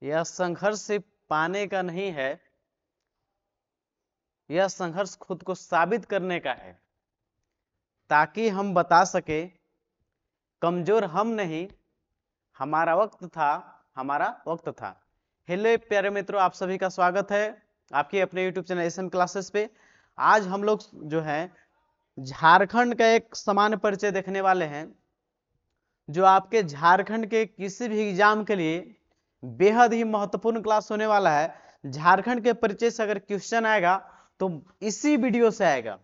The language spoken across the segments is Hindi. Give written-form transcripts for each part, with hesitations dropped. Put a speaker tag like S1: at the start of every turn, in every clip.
S1: यह संघर्ष सिर्फ पाने का नहीं है, यह संघर्ष खुद को साबित करने का है, ताकि हम बता सके कमजोर हम नहीं, हमारा वक्त था, हमारा वक्त था। हेलो प्यारे मित्रों, आप सभी का स्वागत है आपके अपने यूट्यूब चैनल एशियन क्लासेस पे। आज हम लोग जो है झारखंड का एक सामान्य परिचय देखने वाले हैं, जो आपके झारखंड के किसी भी एग्जाम के लिए बेहद ही महत्वपूर्ण क्लास होने वाला है। झारखंड के परिचय से अगर क्वेश्चन आएगा तो इसी वीडियो से आएगा,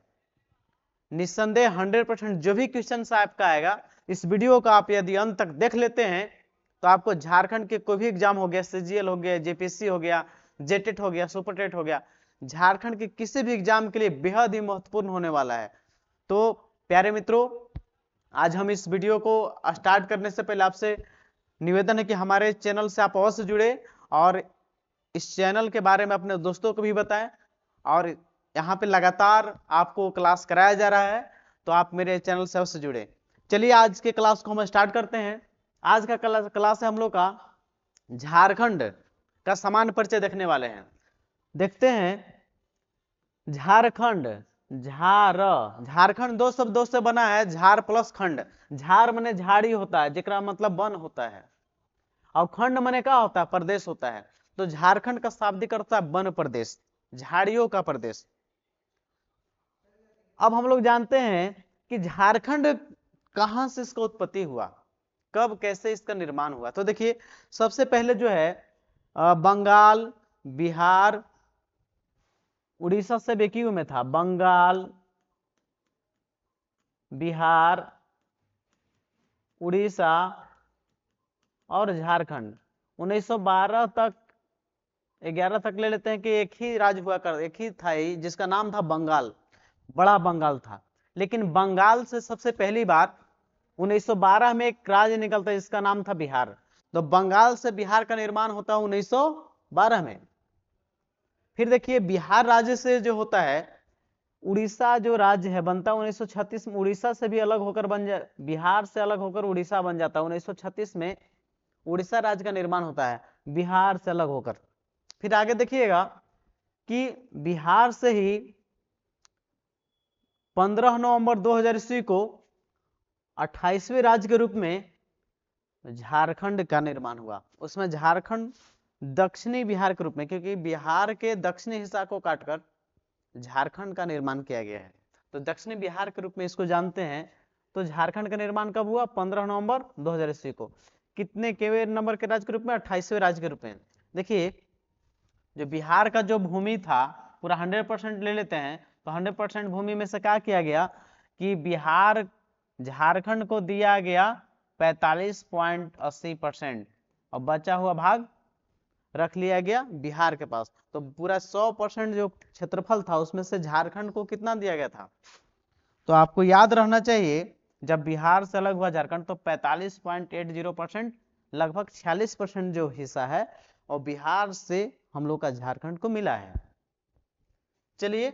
S1: निस्संदेह 100% जो भी क्वेश्चन आपका आएगा, इस वीडियो का आप यदि अंत तक देख लेते हैं तो आपको झारखंड के कोई भी एग्जाम हो गया, सीजीएल हो गया, जेपीएससी हो गया, जेटेट हो गया, सुपरटेट हो गया, झारखंड के किसी भी एग्जाम के लिए बेहद ही महत्वपूर्ण होने वाला है। तो प्यारे मित्रों, आज हम इस वीडियो को स्टार्ट करने से पहले आपसे निवेदन है कि हमारे चैनल से आप अवश्य जुड़े और इस चैनल के बारे में अपने दोस्तों को भी बताएं। और यहाँ पे लगातार आपको क्लास कराया जा रहा है, तो आप मेरे चैनल से अवश्य जुड़े। चलिए आज के क्लास को हम स्टार्ट करते हैं। आज का क्लास है हम लोग का झारखंड का सामान्य परिचय देखने वाले हैं। देखते हैं झारखंड, झारखंड दो शब्दों से बना है, झार प्लस खंड। झार माने झाड़ी होता है, जेकरा मतलब वन होता है, और खंड माने क्या होता है, प्रदेश होता है। तो झारखंड का शाब्दिक अर्थ है वन प्रदेश, झाड़ियों का प्रदेश। अब हम लोग जानते हैं कि झारखंड कहां से इसका उत्पत्ति हुआ, कब कैसे इसका निर्माण हुआ। तो देखिए, सबसे पहले जो है बंगाल, बिहार, उड़ीसा से बेक्यू में था। बंगाल, बिहार, उड़ीसा और झारखंड 1912 तक, 11 तक ले लेते हैं कि एक ही राज्य हुआ कर, एक ही था जिसका नाम था बंगाल, बड़ा बंगाल था। लेकिन बंगाल से सबसे पहली बार 1912 में एक राज्य निकलता है जिसका नाम था बिहार। तो बंगाल से बिहार का निर्माण होता है 1912 में। फिर देखिए, बिहार राज्य से जो होता है उड़ीसा जो राज्य है बनता है 1936 में। उड़ीसा से भी अलग होकर बन जा, बिहार से अलग होकर उड़ीसा बन जाता है 1936 में। उड़ीसा राज्य का निर्माण होता है बिहार से अलग होकर। फिर आगे देखिएगा कि बिहार से ही 15 नवंबर 2000 ईस्वी को 28वें राज्य के रूप में झारखंड का निर्माण हुआ। उसमें झारखंड दक्षिणी बिहार के रूप में, क्योंकि बिहार के दक्षिणी हिस्सा को काटकर झारखंड का निर्माण किया गया है, तो दक्षिणी बिहार के रूप में इसको जानते हैं। तो झारखंड का निर्माण कब हुआ? 15 नवंबर 2000 ईस्वी को। कितने केवे नंबर के राज्य के रूप में? 28वें राज्य के रूप में। देखिए, जो बिहार का जो भूमि था पूरा 100% ले लेते हैं, तो 100% भूमि में से क्या किया गया कि बिहार झारखंड को दिया गया 45.80%, और बचा हुआ भाग रख लिया गया बिहार के पास। तो पूरा 100% जो क्षेत्रफल था उसमें से झारखंड को कितना दिया गया था? तो आपको याद रहना चाहिए, जब बिहार से अलग हुआ झारखंड तो 45.80%, लगभग 46% जो हिस्सा है और बिहार से हम लोग का झारखंड को मिला है। चलिए,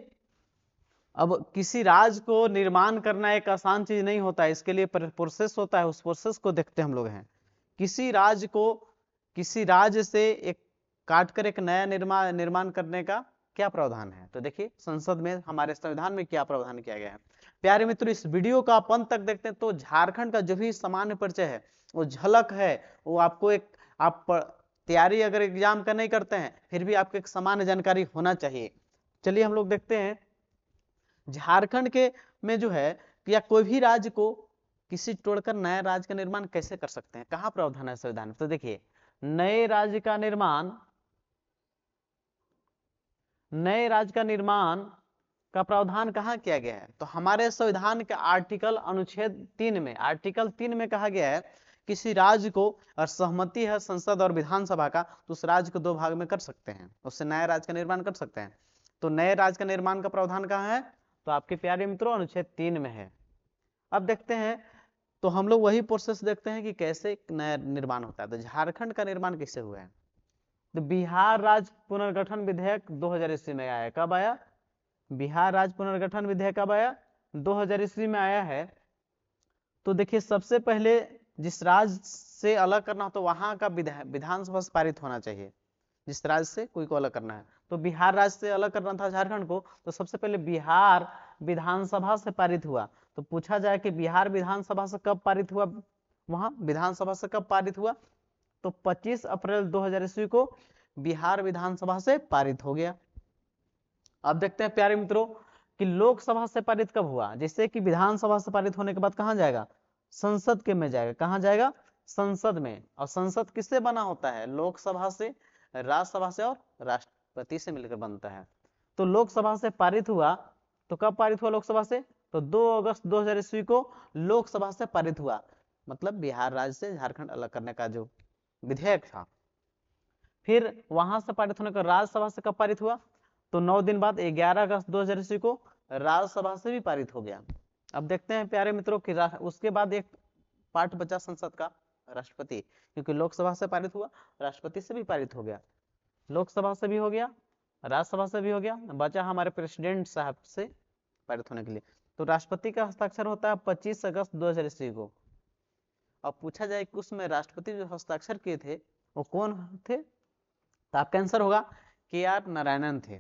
S1: अब किसी राज्य को निर्माण करना एक आसान चीज नहीं होता है, इसके लिए प्रोसेस होता है। उस प्रोसेस को देखते हम लोग हैं। किसी राज्य को, किसी राज्य से एक काटकर एक नया निर्माण करने का क्या प्रावधान है? तो देखिए, संसद में, हमारे संविधान में क्या प्रावधान किया गया है। प्यारे मित्रों, इस वीडियो का आप अंत तक देखते हैं तो झारखंड का जो भी सामान्य परिचय है, वो झलक है, वो आपको एक, आप तैयारी अगर एग्जाम का नहीं करते हैं फिर भी आपको एक सामान्य जानकारी होना चाहिए। चलिए हम लोग देखते हैं झारखंड के में जो है, या कोई भी राज्य को किसी तोड़कर नया राज्य का निर्माण कैसे कर सकते हैं, कहां प्रावधान है संविधान में। तो देखिए, नए राज्य का निर्माण, नए राज्य का निर्माण का प्रावधान कहां किया गया है? तो हमारे संविधान के आर्टिकल अनुच्छेद 3 में, आर्टिकल 3 में कहा गया है किसी राज्य को और सहमति है संसद और विधानसभा का, तो उस राज्य को 2 भाग में कर सकते हैं, उससे नया राज्य का निर्माण कर सकते हैं। तो नए राज्य का निर्माण का प्रावधान कहां है? तो आपके प्यारे मित्रों अनुच्छेद 3 में है। अब देखते हैं, तो हम लोग वही प्रोसेस देखते हैं कि कैसे नया निर्माण होता है। तो झारखंड का निर्माण कैसे हुआ है? तो बिहार राज्य पुनर्गठन विधेयक 2000 ईस्वी में आया। कब आया? बिहार राज्य पुनर्गठन विधेयक कब आया? 2000 ईस्वी में आया है। तो देखिए, सबसे पहले जिस राज्य से अलग करना हो तो वहां का विधानसभा से पारित होना चाहिए। जिस राज्य से कोई को अलग करना है, तो बिहार राज्य से अलग करना था झारखंड को, तो सबसे पहले बिहार विधानसभा से पारित हुआ। तो पूछा जाए कि बिहार विधानसभा से कब पारित हुआ, वहां विधानसभा से कब पारित हुआ, तो 25 अप्रैल 2000 ईस्वी को बिहार विधानसभा से पारित हो गया। अब देखते हैं प्यारे मित्रों कि लोकसभा से पारित कब हुआ। जैसे कि विधानसभा से पारित होने के बाद कहां जाएगा, संसद के में जाएगा। कहां जाएगा, संसद में। और संसद किससे बना होता है, लोकसभा से, राज्यसभा से और राष्ट्रपति से मिलकर बनता है। तो लोकसभा से पारित हुआ, तो कब पारित हुआ लोकसभा से, तो 2 अगस्त 2000 ईस्वी को लोकसभा से पारित हुआ। मतलब बिहार राज्य से झारखंड अलग करने का जो विधेयक था। फिर वहां से पारित होने का राज्यसभा से कब पारित हुआ, तो 9 दिन बाद 11 अगस्त 2000 ईस्वी को राज्यसभा से भी पारित हो गया। अब देखते हैं प्यारे मित्रों कि उसके बाद एक पार्ट बचा संसद का, राष्ट्रपति, क्योंकि लोकसभा से पारित हुआ, राष्ट्रपति से भी पारित हो गया, लोकसभा से भी हो गया, राज्यसभा से भी हो गया, बचा हमारे प्रेसिडेंट साहब से पारित होने के लिए। तो राष्ट्रपति का हस्ताक्षर होता है 25 अगस्त 2000 ईस्वी को। अब पूछा जाए कि उसमें राष्ट्रपति जो हस्ताक्षर किए थे वो कौन थे, तो आपका आंसर होगा KR नारायणन थे।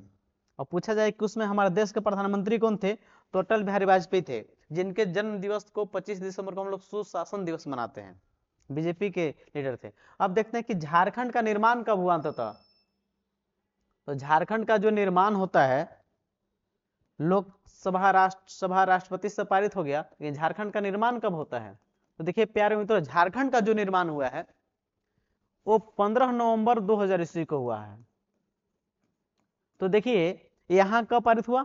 S1: और पूछा जाए कि उसमें हमारे देश के प्रधानमंत्री कौन थे, तो अटल बिहारी वाजपेयी थे, जिनके जन्म दिवस को 25 दिसंबर को हम लोग सुशासन दिवस मनाते हैं, बीजेपी के लीडर थे। अब देखते हैं कि झारखंड का निर्माण कब हुआ था। तो झारखंड का जो निर्माण होता है, लोकसभा राष्ट्रसभा राष्ट्रपति से पारित हो गया, लेकिन झारखंड का निर्माण कब होता है, तो देखिए प्यारे मित्रों झारखंड का जो निर्माण हुआ है वो 15 नवंबर 2000 ईस्वी को हुआ है। तो देखिए यहां कब पारित हुआ,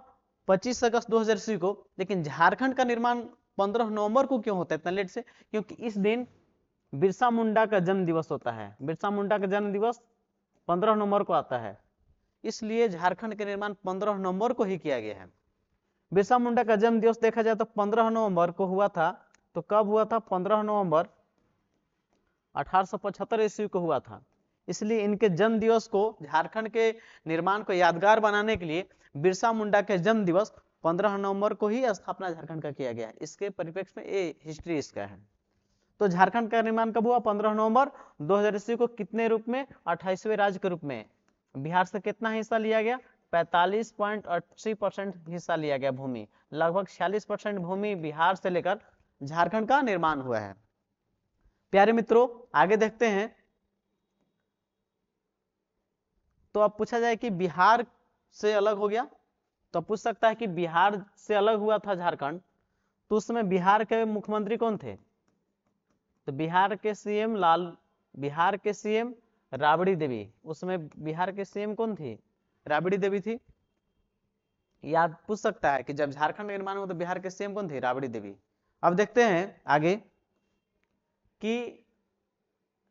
S1: 25 अगस्त 2000 ईस्वी को, लेकिन झारखंड का निर्माण 15 नवंबर को क्यों होता है इतना लेट से, क्योंकि इस दिन बिरसा मुंडा का जन्म दिवस होता है। बिरसा मुंडा का जन्म दिवस 15 नवंबर को आता है, इसलिए झारखंड का निर्माण 15 नवंबर को ही किया गया है। बिरसा मुंडा का जन्म दिवस देखा जाए तो 15 नवंबर को हुआ था। तो कब हुआ था, 15 नवंबर 1875 ईस्वी को हुआ था। इसलिए इनके जन्म दिवस को, झारखंड के निर्माण को यादगार बनाने के लिए बिरसा मुंडा के जन्म दिवस 15 नवंबर को ही स्थापना झारखंड का किया गया है। इसके परिप्रेक्ष्य में ये हिस्ट्री इसका है। तो झारखंड का निर्माण कब हुआ, 15 नवंबर 2000 ईस्वी को। कितने रूप में, 28वें राज्य के रूप में। बिहार से कितना हिस्सा लिया गया, 45.80% हिस्सा लिया गया भूमि। लगभग 46% भूमि बिहार से लेकर झारखंड का निर्माण हुआ है। प्यारे मित्रों आगे देखते हैं। तो अब पूछा जाए कि बिहार से अलग हो गया, तो पूछ सकता है कि बिहार से अलग हुआ था झारखंड, तो उस समय बिहार के मुख्यमंत्री कौन थे, तो बिहार के सीएम राबड़ी देवी। उसमें बिहार के सीएम कौन थी, राबड़ी देवी थी। याद पूछ सकता है कि जब झारखंड निर्माण हुआ तो बिहार के सीएम कौन थे, राबड़ी देवी। अब देखते हैं आगे कि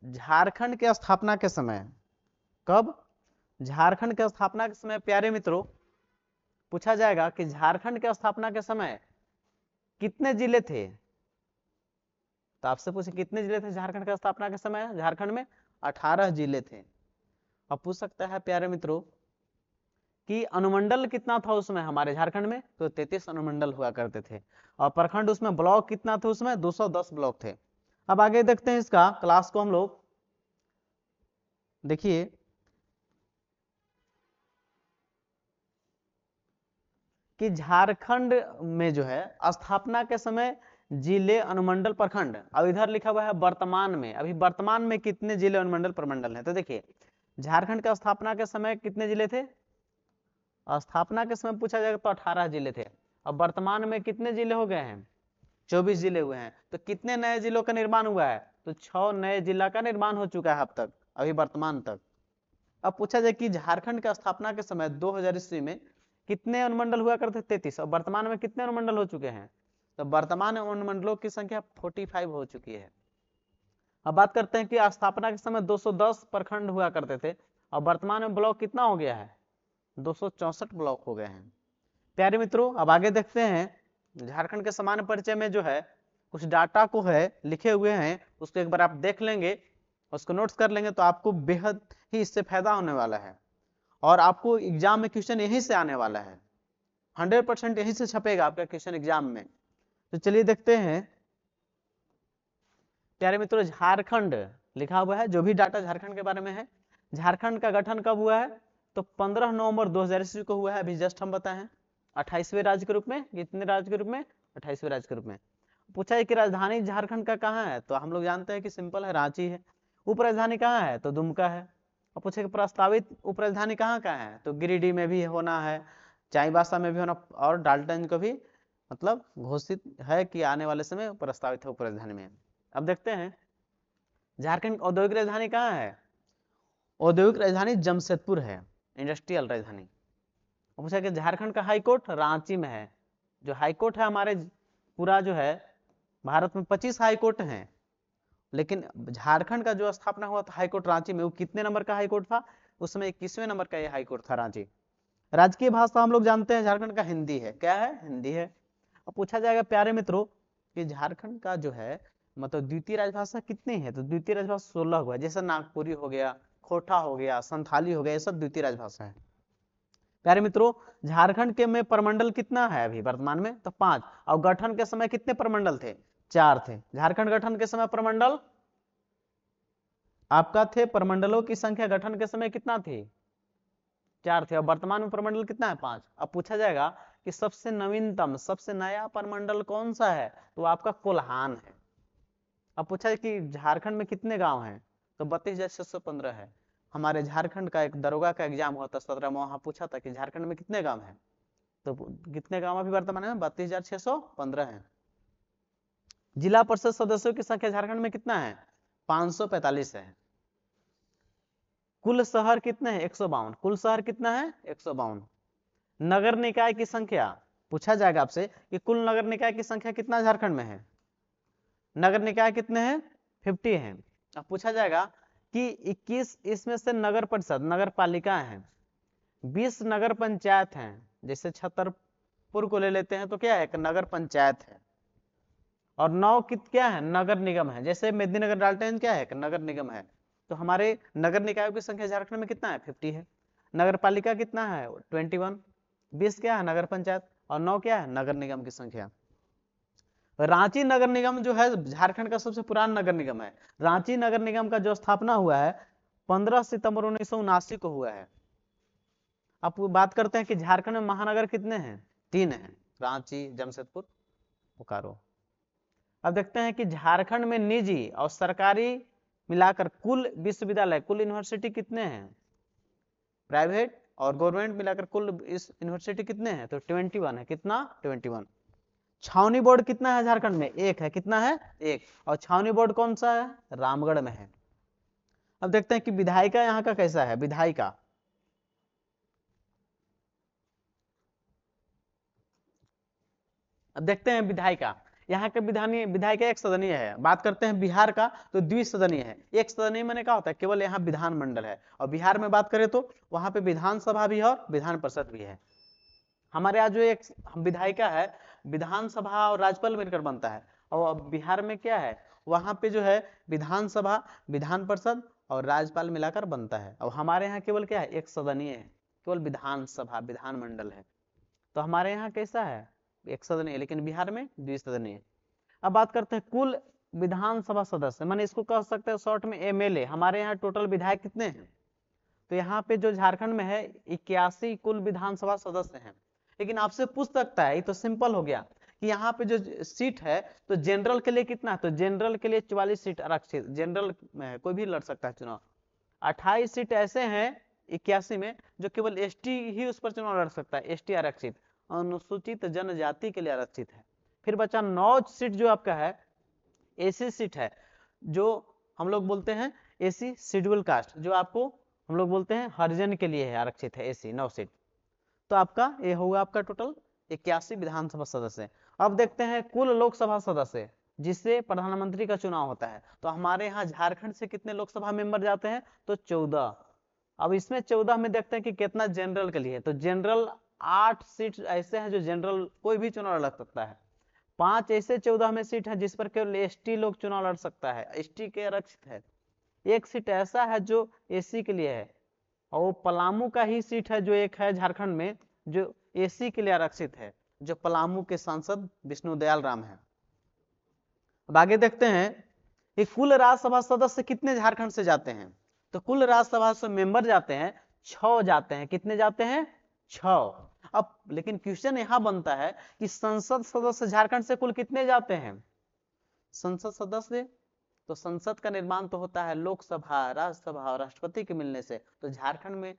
S1: झारखंड के स्थापना के समय, कब, झारखंड के स्थापना के समय प्यारे मित्रों पूछा जाएगा कि झारखंड के स्थापना के समय कितने जिले थे। तो आपसे पूछे कितने जिले थे झारखंड की स्थापना के समय, झारखंड में 18 जिले थे। अब पूछ सकता है प्यारे मित्रों कि अनुमंडल कितना था उसमें हमारे झारखंड में, तो 33 अनुमंडल हुआ करते थे। और प्रखंड उसमें, ब्लॉक कितना थे उसमें, 210 ब्लॉक थे। अब आगे देखते हैं इसका क्लास को हम लोग। देखिए कि झारखंड में जो है स्थापना के समय जिले, अनुमंडल, प्रखंड, अब इधर लिखा हुआ है वर्तमान में। अभी वर्तमान में कितने जिले, अनुमंडल, प्रमंडल हैं। तो देखिए झारखंड का स्थापना के समय कितने जिले थे, स्थापना के समय पूछा जाएगा तो 18 जिले थे। अब वर्तमान में कितने जिले हो गए हैं, 24 जिले हुए हैं। तो कितने नए जिलों का निर्माण हुआ है, तो 6 नए जिला का निर्माण हो चुका है अब तक, अभी वर्तमान तक। अब पूछा जाए कि झारखंड का स्थापना के समय 2000 ईस्वी में कितने अनुमंडल हुआ करते, 33। और वर्तमान में कितने अनुमंडल हो चुके हैं, तो वर्तमान अनुमंडलों की संख्या 45 हो चुकी है। अब बात करते हैं कि स्थापना के समय 210 प्रखंड हुआ करते थे, और वर्तमान में ब्लॉक कितना हो गया है, 264 ब्लॉक हो गए हैं। प्यारे मित्रों अब आगे देखते हैं। झारखंड के सामान्य परिचय में जो है कुछ डाटा को है लिखे हुए हैं, उसको एक बार आप देख लेंगे, उसको नोट्स कर लेंगे तो आपको बेहद ही इससे फायदा होने वाला है। और आपको एग्जाम में क्वेश्चन यहीं से आने वाला है, 100% यहीं से छपेगा आपका क्वेश्चन एग्जाम में। तो चलिए देखते हैं प्यारे मित्रों झारखंड लिखा हुआ है, जो भी डाटा झारखंड के बारे में है। झारखंड का गठन कब हुआ है? तो 15 नवंबर 2000 ईस्वी को हुआ है, अभी जस्ट हम बताए हैं। 28वें राज्य के रूप में, कितने राज्य के रूप में? 28वें राज्य के रूप में। पूछा है कि राजधानी झारखंड का कहाँ है? तो हम लोग जानते हैं कि सिंपल है, रांची है। उप राजधानी कहाँ है? तो दुमका है। और पूछे कि प्रस्तावित उप राजधानी कहाँ कहाँ है? तो गिरिडीह में भी होना है, चाईबासा में भी होना, और डाल्टन को भी मतलब घोषित है कि आने वाले समय प्रस्तावित है उप राजधानी में। अब देखते हैं झारखंड औद्योगिक राजधानी कहाँ है? औद्योगिक राजधानी जमशेदपुर है, इंडस्ट्रियल राजधानी। पूछा कि झारखंड का हाईकोर्ट रांची में है। जो हाईकोर्ट है हमारे पूरा जो है भारत में 25 हाईकोर्ट हैं, लेकिन झारखंड का जो स्थापना हुआ था हाईकोर्ट रांची में, वो कितने नंबर का हाईकोर्ट था? उस समय 21वें नंबर का ये हाईकोर्ट था रांची। राजकीय भाषा हम लोग जानते हैं झारखंड का हिंदी है। क्या है? हिंदी है। अब पूछा जाएगा प्यारे मित्रों कि झारखंड का जो है मतलब द्वितीय राजभाषा कितनी है? तो द्वितीय राजभाषा 16 हुआ, जैसे नागपुरी हो गया, खोटा हो गया, संथाली हो गया, ये सब द्वितीय राजभाषा है। प्यारे मित्रों झारखंड के में प्रमंडल कितना है अभी वर्तमान में? तो 5। और गठन के समय कितने प्रमंडल थे? 4 थे। झारखंड गठन के समय प्रमंडल आपका थे, प्रमंडलों की संख्या गठन के समय कितना थी? 4 थे। और वर्तमान में प्रमंडल कितना है? 5। अब पूछा जाएगा कि सबसे नवीनतम, सबसे नया प्रमंडल कौन सा है? तो आपका कोल्हान है। अब पूछा है कि झारखंड में कितने गांव हैं? तो 32,615 है। हमारे झारखंड का एक दरोगा का एग्जाम हुआ था 17 में, वहां पूछा था कि झारखंड में कितने गांव हैं? तो कितने गांव अभी वर्तमान में? 32,615 है। जिला परिषद सदस्यों की संख्या झारखंड में कितना है? 545 है। कुल शहर कितने हैं? 152। कुल शहर कितना है? 152। नगर निकाय की संख्या पूछा जाएगा आपसे कि कुल नगर निकाय की संख्या कितना झारखंड में है? नगर निकाय कितने हैं? 50 हैं। अब पूछा जाएगा कि 21 इसमें से नगर परिषद, नगर पालिका है, 20 नगर पंचायत हैं। जैसे छतरपुर को ले लेते हैं तो क्या है? एक नगर पंचायत है। और 9 क्या है? नगर निगम है। जैसे मेदिनीनगर डाल्टन क्या है? एक नगर निगम है। तो हमारे नगर निकायों की संख्या झारखंड में कितना है? 50 है। नगर पालिका कितना है? 21। 20 क्या है? नगर पंचायत। और 9 क्या है? नगर निगम की संख्या। रांची नगर निगम जो है झारखंड का सबसे पुराना नगर निगम है। रांची नगर निगम का जो स्थापना हुआ है 15 सितंबर 1979 को हुआ है। अब बात करते हैं कि झारखंड में महानगर कितने हैं? 3 हैं, रांची, जमशेदपुर, बोकारो। अब देखते हैं कि झारखंड में निजी और सरकारी मिलाकर कुल विश्वविद्यालय, कुल यूनिवर्सिटी कितने हैं? प्राइवेट और गवर्नमेंट मिलाकर कुल इस यूनिवर्सिटी कितने हैं? तो 21 है। कितना? 21। छावनी बोर्ड कितना है झारखंड में? 1 है। कितना है? 1। और छावनी बोर्ड कौन सा है? रामगढ़ में है। अब देखते हैं कि विधायिका यहाँ का कैसा है। विधायिका अब देखते हैं विधायिका। यहाँ के विधायिका एक सदनीय है। बात करते हैं बिहार का तो द्विसदनीय है। एक सदनीय मैंने क्या होता है? केवल यहाँ विधानमंडल है। और बिहार में बात करें तो वहां पे विधानसभा भी है और विधान परिषद भी है। हमारे यहाँ जो एक विधायिका है विधानसभा और राज्यपाल मिलकर बनता है। और बिहार में क्या है? वहां पे जो है विधानसभा, विधान परिषद और राज्यपाल मिलाकर बनता है। और हमारे यहाँ केवल क्या है? एक सदनीय है, केवल विधानसभा, विधानमंडल है। तो हमारे यहाँ कैसा है? एक सदनीय, लेकिन बिहार में द्विसदनीय। अब बात करते हैं कुल विधानसभा सदस्य, मैंने इसको कह सकते हैं शॉर्ट में एमएलए। हमारे यहाँ टोटल विधायक कितने हैं? तो यहाँ पे जो झारखंड में है 81 कुल विधानसभा सदस्य हैं। लेकिन आपसे पूछ सकता है, ये तो सिंपल हो गया कि यहाँ पे जो सीट है तो जनरल के लिए कितना? तो जनरल के लिए 44 सीट आरक्षित, जनरल में कोई भी लड़ सकता है चुनाव। 28 सीट ऐसे हैं 81 में जो केवल एसटी ही उस पर चुनाव लड़ सकता है, एसटी आरक्षित, अनुसूचित जनजाति के लिए आरक्षित है। फिर बचा 9 सीट जो आपका है एसी सीट है, जो हम लोग बोलते हैं एसी शेड्यूल कास्ट, जो आपको हम लोग बोलते हैं हरिजन के लिए है, आरक्षित है एसी 9 सीट। तो आपका ये होगा आपका टोटल 81 विधानसभा सदस्य। अब देखते हैं कुल लोकसभा सदस्य जिससे प्रधानमंत्री का चुनाव होता है। तो हमारे यहाँ झारखंड से कितने लोकसभा मेंबर जाते हैं? तो 14। अब इसमें 14 में देखते हैं कि कितना जनरल के लिए। तो जनरल 8 सीट ऐसे हैं जो जनरल कोई भी चुनाव लड़ सकता है। 5 ऐसे 14 में सीट है जिस पर केवल एसटी लोग चुनाव लड़ सकता है, एसटी के आरक्षित है। 1 सीट ऐसा है जो एसी के लिए है, और वो पलामू का ही सीट है जो एक है झारखंड में जो एसी के लिए आरक्षित है, जो पलामू के सांसद विष्णुदयाल राम है। अब आगे देखते हैं कि कुल राज्यसभा सदस्य कितने झारखंड से जाते हैं, तो कुल राज्यसभा से मेंबर जाते हैं 6 जाते हैं। कितने जाते हैं? 6। अब लेकिन क्वेश्चन यहां बनता है कि संसद सदस्य झारखंड से कुल कितने जाते हैं? संसद सदस्य, तो संसद का निर्माण तो होता है लोकसभा, राज्यसभा और राष्ट्रपति के मिलने से। तो झारखंड में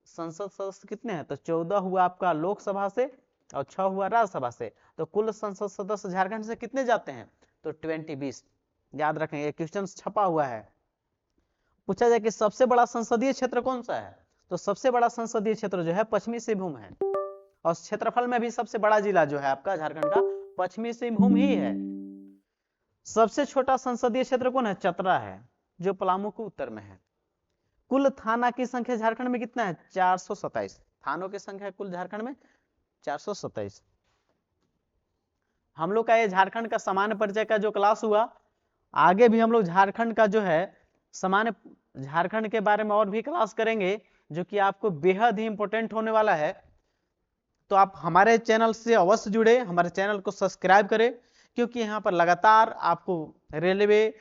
S1: संसद सदस्य कितने हैं? तो 14 हुआ आपका लोकसभा से और 6 हुआ राज्यसभा से। तो कुल संसद सदस्य झारखंड से कितने जाते हैं? तो 20 याद रखें, ये क्वेश्चन छपा हुआ है। पूछा जाए कि सबसे बड़ा संसदीय क्षेत्र कौन सा है, तो सबसे बड़ा संसदीय क्षेत्र जो है पश्चिमी सिंहभूम है। और क्षेत्रफल में भी सबसे बड़ा जिला जो है आपका झारखंड का पश्चिमी सिंहभूम ही है। सबसे छोटा संसदीय क्षेत्र कौन है? चतरा है, जो पलामू के उत्तर में है। कुल थाना की संख्या झारखंड में कितना है? 427 थानों की संख्या कुल झारखंड में 427। हम लोग का ये झारखंड का सामान्य परिचय का जो क्लास हुआ, आगे भी हम लोग झारखंड का जो है सामान्य झारखंड के बारे में और भी क्लास करेंगे, जो कि आपको बेहद ही इंपॉर्टेंट होने वाला है। तो आप हमारे चैनल से अवश्य जुड़े, हमारे चैनल को सब्सक्राइब करें, क्योंकि यहाँ पर लगातार आपको रेलवे,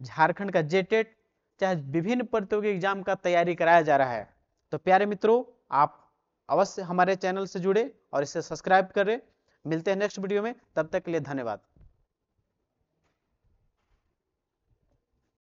S1: झारखंड का जेटेट, चाहे विभिन्न प्रतियोगी एग्जाम का तैयारी कराया जा रहा है। तो प्यारे मित्रों, आप अवश्य हमारे चैनल से जुड़े और इसे सब्सक्राइब करें। मिलते हैं नेक्स्ट वीडियो में, तब तक के लिए धन्यवाद।